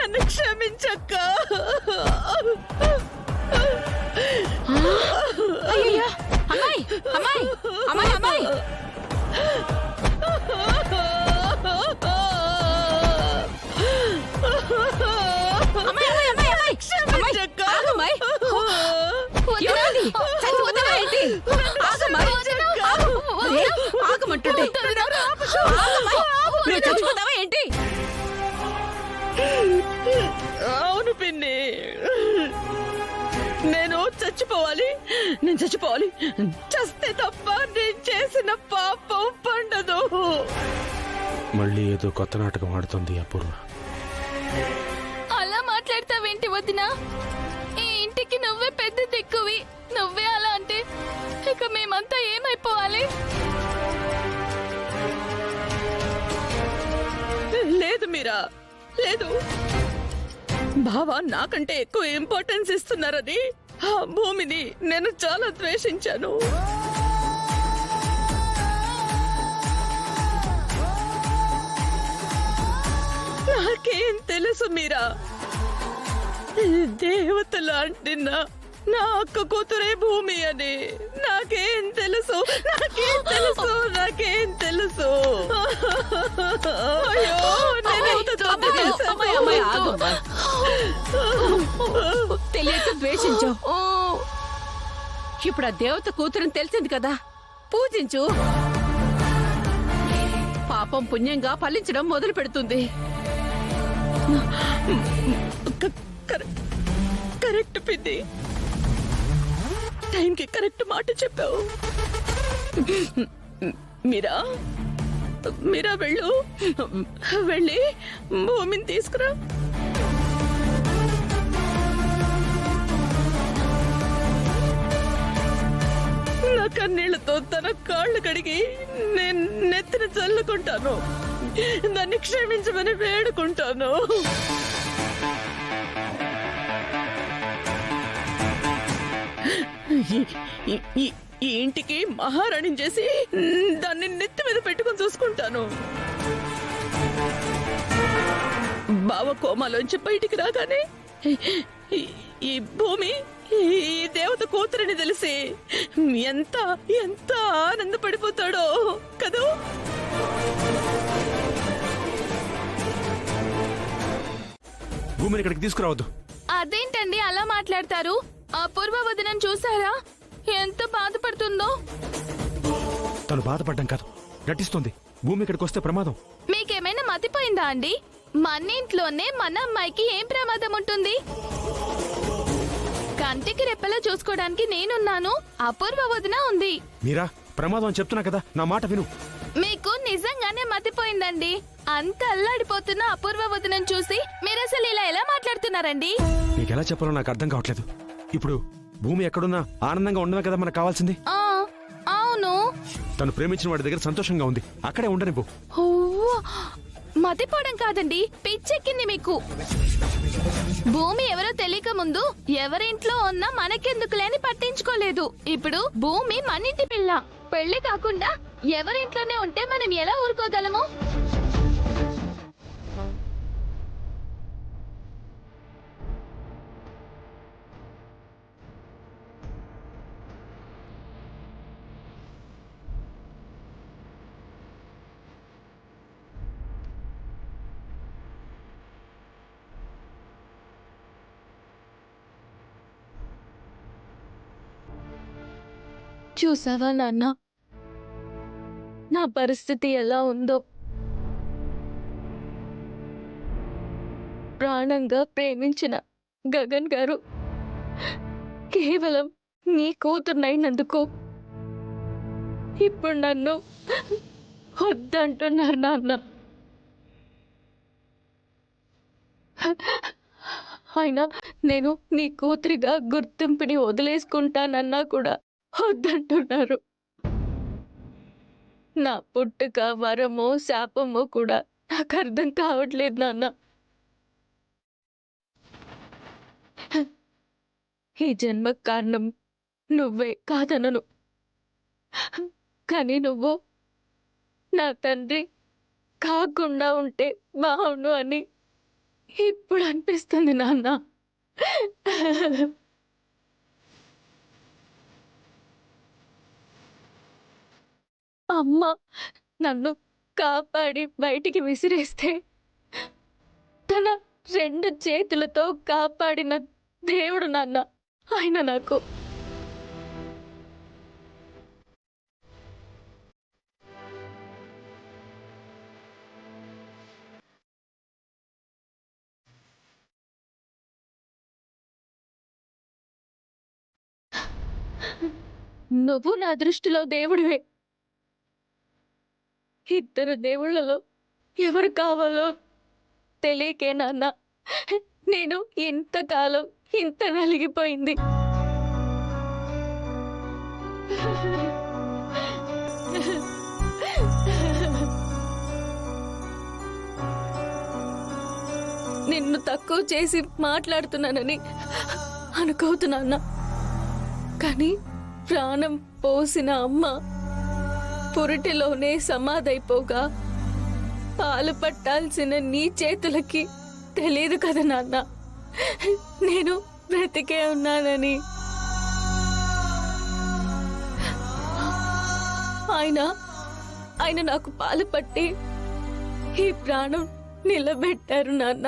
నన్ను క్షమించక్క. అయ్యయ్యో! అమ్మాయి అమ్మాయి అమ్మాయి అమ్మాయి ఆగమంటుంటే చచ్చిపోతావా ఏంటి? అవును పిన్ని, నేను చచ్చిపోవాలి. చస్తే తప్ప నేను చేసిన పాపం పండదు. మళ్ళీ ఏదో కొత్త నాటకం ఆడుతుంది అపూర్వ. అలా మాట్లాడతావేంటి వదినా? ఈ ఇంటికి నువ్వే పెద్ద దిక్కువి. నువ్వే అలా అంటే ఇక మేమంతా ఏమైపోవాలి? లేదు మీరా, లేదు. బావా నాకంటే ఎక్కువ ఇంపార్టెన్స్ ఇస్తున్నారని ఆ భూమిని నేను చాలా ద్వేషించాను. నాకేం తెలుసు మీరా? దేవత లాంటి నా అక్క కూతురే భూమి అని నాకేం తెలుసు? అయ్యో, నేనెంత తప్పు చేశాను. తెలియక ద్వేషించావు. ఇప్పుడు ఆ దేవత కూతురుని తెలిసింది కదా, పూజించు. పాపం పుణ్యంగా ఫలించడం మొదలు పెడుతుంది. కరెక్ట్ పిన్ని, టైంకి కరెక్ట్ మాట చెప్పావు. మీరా వెళ్ళి భూమిని తీసుకురా. నా కన్నీళ్లతో తన కాళ్ళు కడిగి నేను నెత్తిన చల్లుకుంటాను. దాన్ని క్షమించమని వేడుకుంటాను. ఈ ఇంటికి మహారాణి చేసి దాన్ని నెత్తి మీద పెట్టుకుని చూసుకుంటాను. బావ కోమాలోంచి బయటికి రాగానే ఈ భూమి ఈ దేవత కూతురని తెలిసి ఎంత ఎంత ఆనందపడిపోతాడో కదూ. భూమిని ఇక్కడికి తీసుకురావద్దు. అదేంటండి అలా మాట్లాడతారు? అపూర్వ వదినను చూసారా ఎంత బాధపడుతుందో? తను బాధపడ్డం కాదు, నటిస్తుంది. భూమి ఇక్కడికి వస్తే ప్రమాదం. మీకేమైనా మతిపోయిందా అండి? మన ఇంట్లోనే మన అమ్మాయికి ఏం ప్రమాదం ఉంటుంది? కంటికి రెప్పలా చూసుకోవడానికి నేనున్నాను, అపూర్వ వదిన ఉంది. మీరా, ప్రమాదం అని చెప్తున్నా కదా, నా మాట విను. మీకు నిజంగానే మతిపోయిందండి. అంత అల్లాడిపోతున్న అపూర్వ వదినను చూసి మీరు అసలు ఇలా ఎలా మాట్లాడుతున్నారండి? నీకెలా చెప్పాలో నాకు అర్థం కావట్లేదు. ఇప్పుడు భూమి ఎక్కడున్నా ఆనందంగా ఉండమే కదా మనకు కావాల్సింది. అవును, తను ప్రేమించిన వాడి దగ్గర సంతోషంగా ఉంది, అక్కడే ఉండనివ్వు. మతిపోవడం కాదండి, పిచ్చెక్కింది మీకు. భూమి ఎవరో తెలియక ముందు ఎవరింట్లో ఉన్నా మనకెందుకులే అని పట్టించుకోలేదు. ఇప్పుడు భూమి మనింటి పిల్ల. పెళ్లి కాకుండా ఎవరింట్లోనే ఉంటే మనం ఎలా ఊరుకోగలము? చూసావా నాన్న, నా పరిస్థితి ఎలా ఉందో? ప్రాణంగా ప్రేమించిన గగన్ గారు కేవలం నీ కూతుర్నైనందుకు ఇప్పుడు నన్ను వద్దంటున్నారు నాన్న. అయినా నేను నీ కూతురిగా గుర్తింపుని వదిలేసుకుంటానన్నా కూడా వద్దంటున్నారు. నా పుట్టుక వరమో శాపమో కూడా నాకు అర్థం కావట్లేదు నాన్న. ఈ జన్మకు కారణం నువ్వే కాదనను, కానీ నువ్వు నా తండ్రి కాకుండా ఉంటే బావును అని ఇప్పుడు అనిపిస్తుంది నాన్న. అమ్మ నన్ను కాపాడి బయటికి విసిరేస్తే తన 2 చేతులతో కాపాడిన దేవుడు నాన్న ఆయన నాకు. నువ్వు నా దృష్టిలో దేవుడివే. ఇద్దరు దేవుళ్ళలో ఎవరు కావాలో తెలియకే నాన్న నేను ఇంతకాలం ఇంత నలిగిపోయింది. నిన్ను తక్కువ చేసి మాట్లాడుతున్నానని అనుకోతున్నాన్న, కానీ ప్రాణం పోసిన అమ్మ పురిటిలోనే సమాధైపోగా పాలు పట్టాల్సిన నీ చేతులకి తెలియదు కదా నాన్న నేను బ్రతికే ఉన్నానని. ఆయన నాకు పాలు పట్టి ఈ ప్రాణం నిలబెట్టారు నాన్న.